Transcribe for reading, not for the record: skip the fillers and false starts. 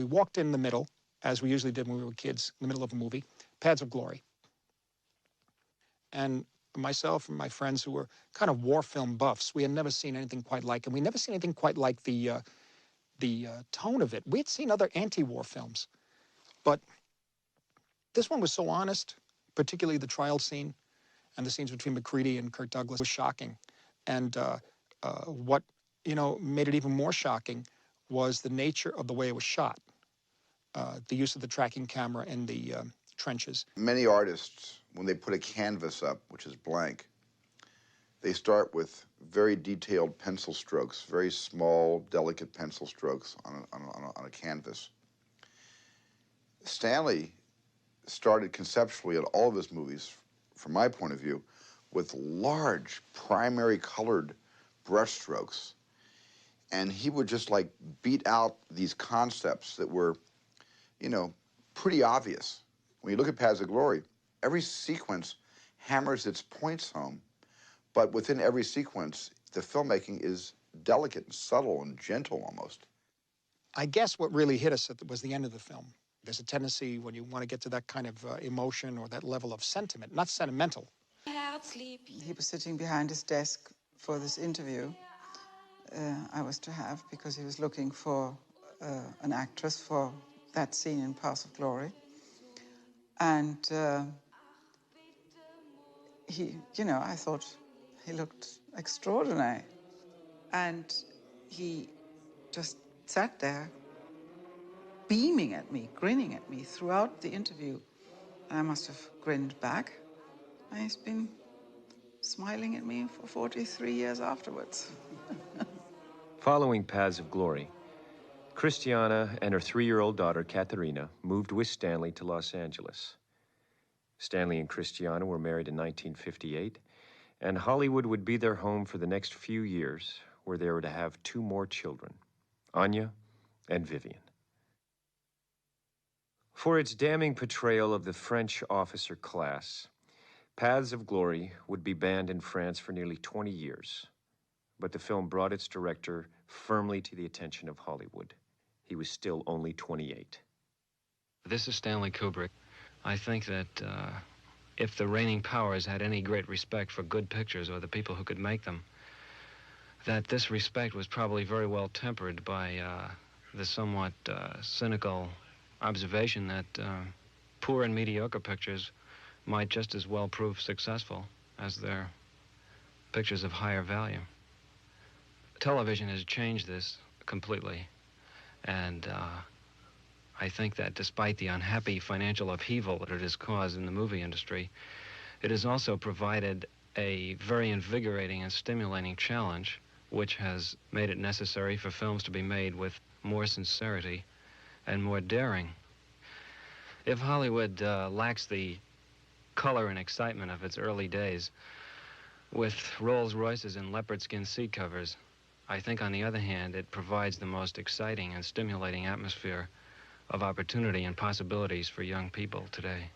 We walked in the middle, as we usually did when we were kids, in the middle of a movie, Paths of Glory. And myself and my friends who were kind of war film buffs, we had never seen anything quite like it. We never seen anything quite like the tone of it. We had seen other anti-war films, but this one was so honest, particularly the trial scene and the scenes between McCready and Kirk Douglas was shocking. And what, made it even more shocking was the nature of the way it was shot. The use of the tracking camera in the trenches. Many artists, when they put a canvas up, which is blank, they start with very detailed pencil strokes, very small, delicate pencil strokes on a canvas. Stanley started conceptually in all of his movies, from my point of view, with large, primary colored brush strokes. And he would just like beat out these concepts that were, pretty obvious. When you look at Paths of Glory, every sequence hammers its points home, but within every sequence, the filmmaking is delicate and subtle and gentle almost. I guess what really hit us was the end of the film. There's a tendency when you want to get to that kind of emotion or that level of sentiment, not sentimental. He was sitting behind his desk for this interview I was to have, because he was looking for an actress for that scene in Paths of Glory. And I thought he looked extraordinary. And he just sat there, beaming at me, grinning at me throughout the interview. And I must have grinned back. And he's been smiling at me for 43 years afterwards. Following Paths of Glory, Christiana and her 3-year-old daughter, Katharina, moved with Stanley to Los Angeles. Stanley and Christiana were married in 1958, and Hollywood would be their home for the next few years, where they were to have 2 more children, Anya and Vivian. For its damning portrayal of the French officer class, Paths of Glory would be banned in France for nearly 20 years. But the film brought its director firmly to the attention of Hollywood. He was still only 28. This is Stanley Kubrick. I think that if the reigning powers had any great respect for good pictures or the people who could make them, that this respect was probably very well tempered by the somewhat cynical observation that poor and mediocre pictures might just as well prove successful as their pictures of higher value. Television has changed this completely, and I think that despite the unhappy financial upheaval that it has caused in the movie industry, it has also provided a very invigorating and stimulating challenge, which has made it necessary for films to be made with more sincerity and more daring. If Hollywood lacks the color and excitement of its early days, with Rolls Royces and leopard skin seat covers, I think, on the other hand, it provides the most exciting and stimulating atmosphere of opportunity and possibilities for young people today.